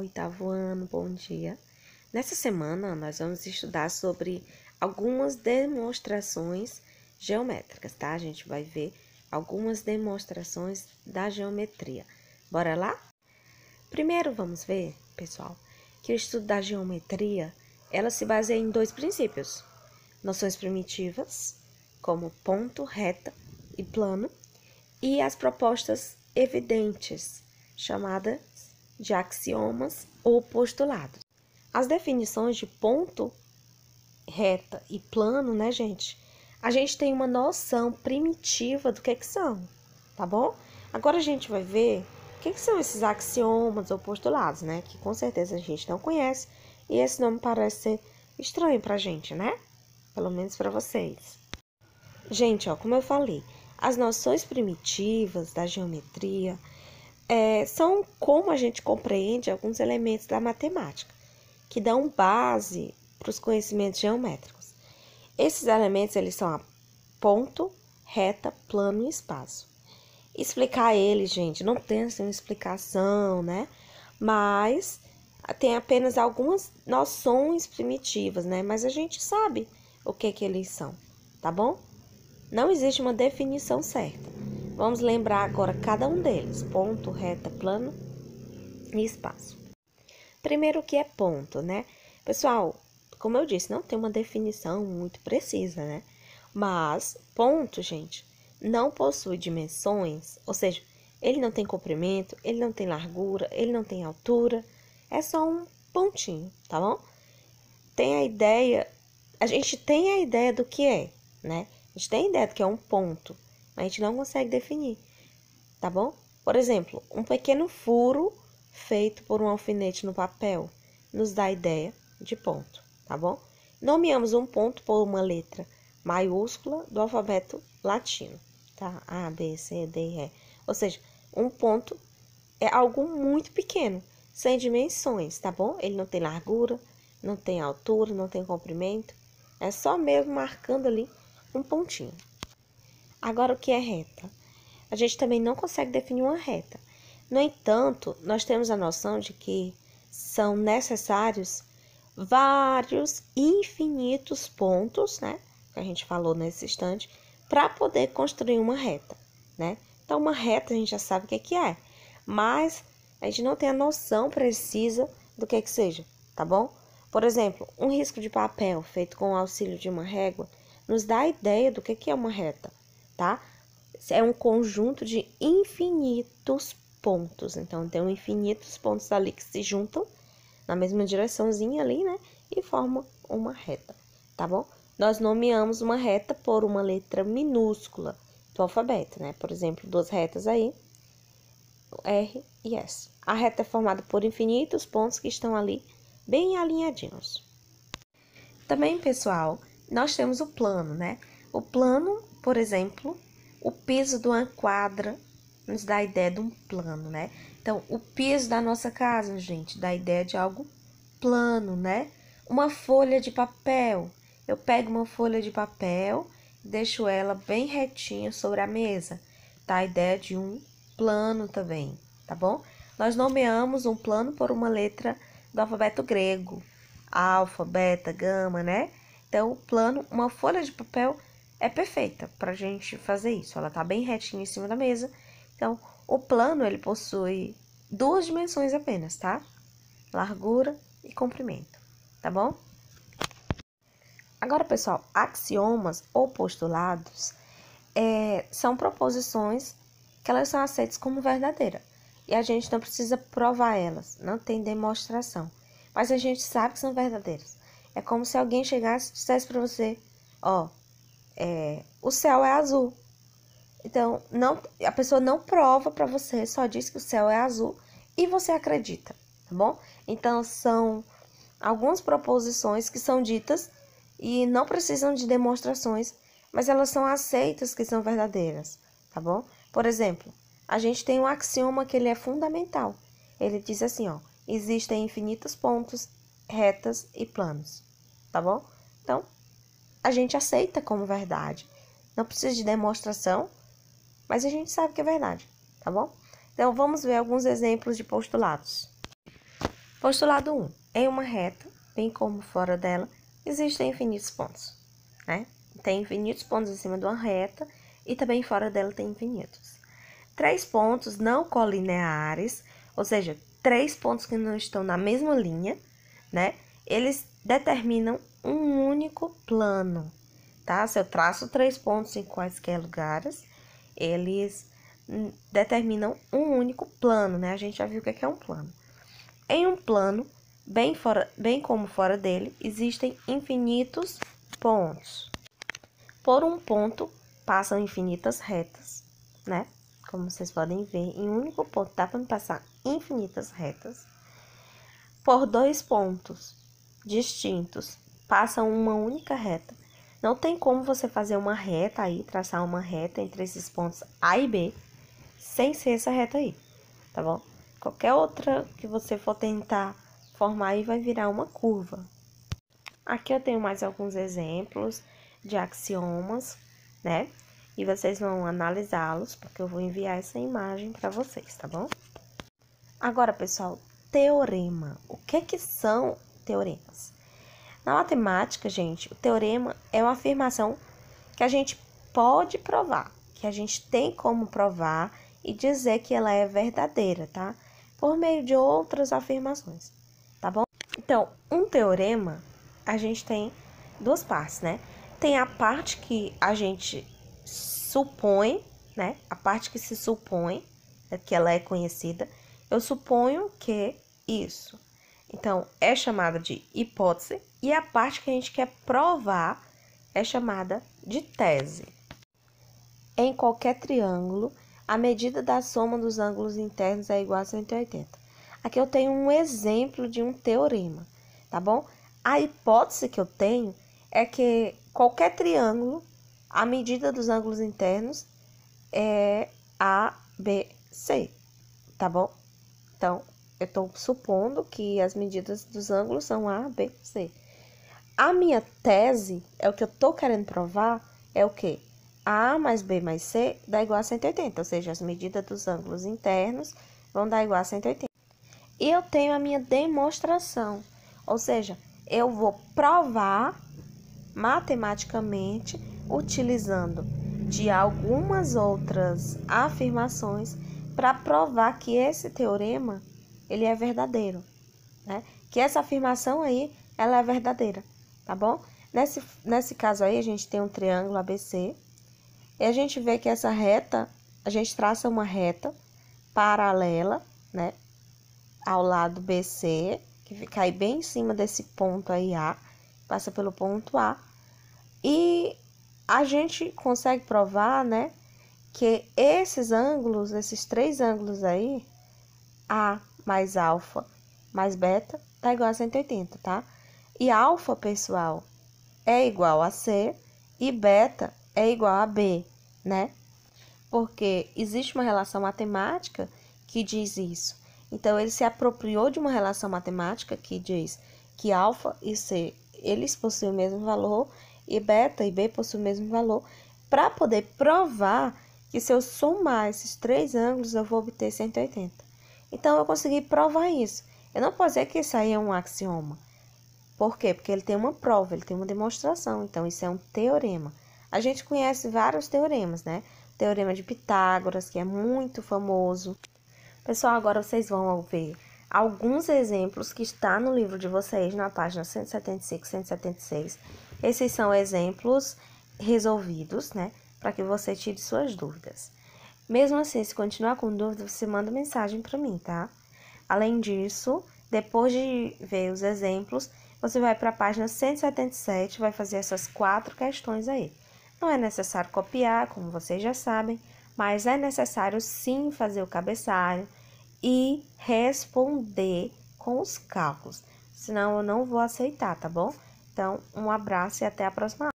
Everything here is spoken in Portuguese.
oitavo ano, bom dia. Nessa semana, nós vamos estudar sobre algumas demonstrações geométricas, tá? A gente vai ver algumas demonstrações da geometria. Bora lá? Primeiro, vamos ver, pessoal, que o estudo da geometria, ela se baseia em dois princípios. Noções primitivas, como ponto, reta e plano, e as propostas evidentes, chamadas de axiomas ou postulados. As definições de ponto, reta e plano, né, gente? A gente tem uma noção primitiva do que são, tá bom? Agora a gente vai ver o que são esses axiomas ou postulados, né? Que com certeza a gente não conhece e esse nome parece ser estranho pra gente, né? Pelo menos para vocês. Gente, ó, como eu falei, as noções primitivas da geometria são como a gente compreende alguns elementos da matemática, que dão base para os conhecimentos geométricos. Esses elementos, eles são a ponto, reta, plano e espaço. Explicar eles, gente, não tem assim uma explicação, né? Mas tem apenas algumas noções primitivas, né? Mas a gente sabe o que eles são, tá bom? Não existe uma definição certa. Vamos lembrar agora cada um deles: ponto, reta, plano e espaço. Primeiro, o que é ponto, né? Pessoal, como eu disse, não tem uma definição muito precisa, né? Mas ponto, gente, não possui dimensões, ou seja, ele não tem comprimento, ele não tem largura, ele não tem altura, é só um pontinho, tá bom? A gente tem a ideia do que é, né? A gente tem a ideia do que é um ponto, mas a gente não consegue definir, tá bom? Por exemplo, um pequeno furo feito por um alfinete no papel nos dá a ideia de ponto, tá bom? Nomeamos um ponto por uma letra maiúscula do alfabeto latino, tá? A, B, C, D, E. Ou seja, um ponto é algo muito pequeno, sem dimensões, tá bom? Ele não tem largura, não tem altura, não tem comprimento, é só mesmo marcando ali um pontinho. Agora, o que é reta? A gente também não consegue definir uma reta. No entanto, nós temos a noção de que são necessários vários infinitos pontos, né? Que a gente falou nesse instante, para poder construir uma reta, né? Então, uma reta a gente já sabe o que é, mas a gente não tem a noção precisa do que seja, tá bom? Por exemplo, um risco de papel feito com o auxílio de uma régua nos dá a ideia do que é uma reta, tá? É um conjunto de infinitos pontos. Então, tem infinitos pontos ali que se juntam na mesma direçãozinha ali, né? E formam uma reta, tá bom? Nós nomeamos uma reta por uma letra minúscula do alfabeto, né? Por exemplo, duas retas aí, R e S. A reta é formada por infinitos pontos que estão ali bem alinhadinhos. Também, pessoal, nós temos o plano, né? O plano, por exemplo, o piso de uma quadra nos dá a ideia de um plano, né? Então, o piso da nossa casa, gente, dá a ideia de algo plano, né? Uma folha de papel. Eu pego uma folha de papel, deixo ela bem retinha sobre a mesa. Dá a ideia de um plano também, tá bom? Nós nomeamos um plano por uma letra do alfabeto grego. Alfa, beta, gama, né? Então, o plano, uma folha de papel é perfeita para a gente fazer isso. Ela tá bem retinha em cima da mesa. Então, o plano, ele possui duas dimensões apenas, tá? Largura e comprimento, tá bom? Agora, pessoal, axiomas ou postulados são proposições que elas são aceitas como verdadeiras. E a gente não precisa provar elas, não tem demonstração. Mas a gente sabe que são verdadeiras. É como se alguém chegasse e dissesse para você, ó, o céu é azul. Então, a pessoa não prova para você, só diz que o céu é azul e você acredita, tá bom? Então, são algumas proposições que são ditas e não precisam de demonstrações, mas elas são aceitas que são verdadeiras, tá bom? Por exemplo, a gente tem um axioma que ele é fundamental. Ele diz assim, ó, existem infinitos pontos, retas e planos, tá bom? Então, a gente aceita como verdade. Não precisa de demonstração, mas a gente sabe que é verdade, tá bom? Então, vamos ver alguns exemplos de postulados. Postulado 1. Em uma reta, bem como fora dela, existem infinitos pontos, né? Tem infinitos pontos em cima de uma reta e também fora dela tem infinitos. 3 pontos não colineares, ou seja, 3 pontos que não estão na mesma linha, né? Eles determinam um único plano, tá? Se eu traço 3 pontos em quaisquer lugares, eles determinam um único plano, né? A gente já viu o que é um plano. Em um plano, bem como fora dele, existem infinitos pontos. Por um ponto, passam infinitas retas, né? Como vocês podem ver, em um único ponto dá para me passar infinitas retas. Por 2 pontos distintos, passam uma única reta. Não tem como você fazer uma reta aí, traçar uma reta entre esses pontos A e B, sem ser essa reta aí, tá bom? Qualquer outra que você for tentar formar aí vai virar uma curva. Aqui eu tenho mais alguns exemplos de axiomas, né? E vocês vão analisá-los, porque eu vou enviar essa imagem para vocês, tá bom? Agora, pessoal, teorema. O que são teoremas? Na matemática, gente, o teorema é uma afirmação que a gente pode provar, que a gente tem como provar e dizer que ela é verdadeira, tá? Por meio de outras afirmações, tá bom? Então, um teorema, a gente tem duas partes, né? Tem a parte que a gente supõe, né? A parte que se supõe, que ela é conhecida. Eu suponho que isso. Então, é chamada de hipótese. E a parte que a gente quer provar é chamada de tese. Em qualquer triângulo, a medida da soma dos ângulos internos é igual a 180. Aqui eu tenho um exemplo de um teorema, tá bom? A hipótese que eu tenho é que qualquer triângulo, a medida dos ângulos internos é ABC, tá bom? Então, eu estou supondo que as medidas dos ângulos são A, B, C. A minha tese, é o que eu estou querendo provar, é o quê? A mais B mais C dá igual a 180, ou seja, as medidas dos ângulos internos vão dar igual a 180. E eu tenho a minha demonstração, ou seja, eu vou provar matematicamente utilizando de algumas outras afirmações para provar que esse teorema ele é verdadeiro, né? Que essa afirmação aí ela é verdadeira, tá bom? Nesse caso aí a gente tem um triângulo ABC e a gente vê que essa reta, a gente traça uma reta paralela, né, ao lado BC, que cai bem em cima desse ponto aí A, passa pelo ponto A. E a gente consegue provar, né, que esses ângulos, esses 3 ângulos aí, A mais alfa mais beta, tá igual a 180, tá? E alfa, pessoal, é igual a C e beta é igual a B, né? Porque existe uma relação matemática que diz isso. Então, ele se apropriou de uma relação matemática que diz que alfa e C, eles possuem o mesmo valor, e beta e B possuem o mesmo valor, para poder provar que se eu somar esses 3 ângulos, eu vou obter 180. Então, eu consegui provar isso. Eu não posso dizer que isso aí é um axioma. Por quê? Porque ele tem uma prova, ele tem uma demonstração. Então, isso é um teorema. A gente conhece vários teoremas, né? O teorema de Pitágoras, que é muito famoso. Pessoal, agora vocês vão ver alguns exemplos que está no livro de vocês, na página 175 e 176. Esses são exemplos resolvidos, né? Para que você tire suas dúvidas. Mesmo assim, se continuar com dúvida, você manda mensagem para mim, tá? Além disso, depois de ver os exemplos, você vai para a página 177, vai fazer essas 4 questões aí. Não é necessário copiar, como vocês já sabem, mas é necessário sim fazer o cabeçalho e responder com os cálculos. Senão eu não vou aceitar, tá bom? Então, um abraço e até a próxima aula.